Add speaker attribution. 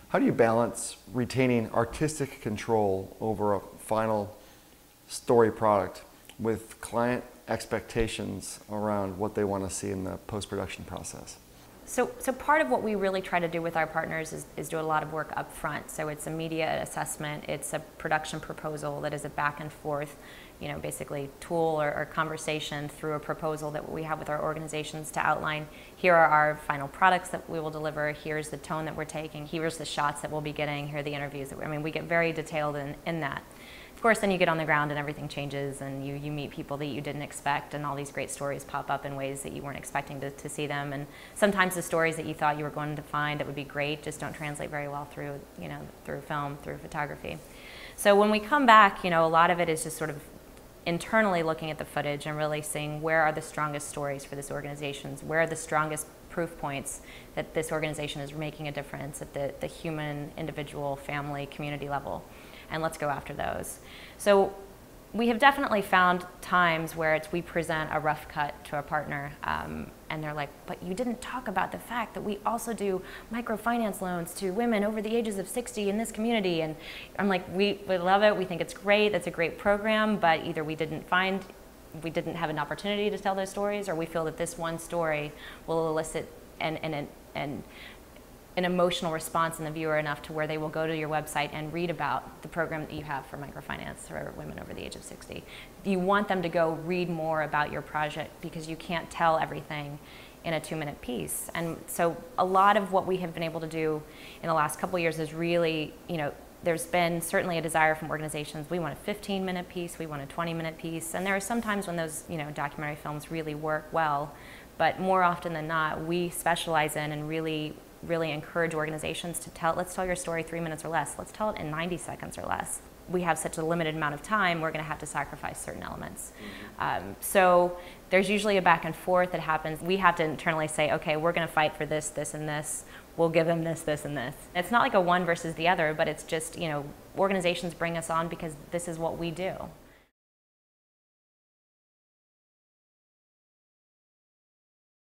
Speaker 1: How do you balance retaining artistic control over a final story product with client expectations around what they want to see in the post-production process?
Speaker 2: So part of what we really try to do with our partners is do a lot of work up front. So it's a media assessment, it's a production proposal that is a back and forth, basically tool or conversation through a proposal that we have with our organizations to outline, here are our final products that we will deliver, here's the tone that we're taking, here's the shots that we'll be getting, here are the interviews that we get very detailed in that. Of course, then you get on the ground and everything changes and you meet people that you didn't expect and all these great stories pop up in ways that you weren't expecting to see them. And sometimes the stories that you thought you were going to find that would be great just don't translate very well through, through film, through photography. So when we come back, a lot of it is just sort of internally looking at the footage and really seeing where are the strongest stories for this organization, where are the strongest proof points that this organization is making a difference at the human, individual, family, community level. And let's go after those. So we have definitely found times where we present a rough cut to a partner and they're like, but you didn't talk about the fact that we also do microfinance loans to women over the ages of 60 in this community. And I'm like, we love it, we think it's great, that's a great program, but either we didn't have an opportunity to tell those stories, or we feel that this one story will elicit an emotional response in the viewer enough to where they will go to your website and read about the program that you have for microfinance for women over the age of 60. You want them to go read more about your project because you can't tell everything in a 2-minute piece. And so a lot of what we have been able to do in the last couple of years is really, there's been certainly a desire from organizations, we want a 15-minute piece, we want a 20-minute piece, and there are some times when those documentary films really work well, but more often than not, we specialize in and really encourage organizations to let's tell your story 3 minutes or less. Let's tell it in 90 seconds or less. We have such a limited amount of time, we're going to have to sacrifice certain elements. So there's usually a back and forth that happens. We have to internally say, okay, we're going to fight for this, this, and this. We'll give them this, this, and this. It's not like a one versus the other, but it's just, organizations bring us on because this is what we do.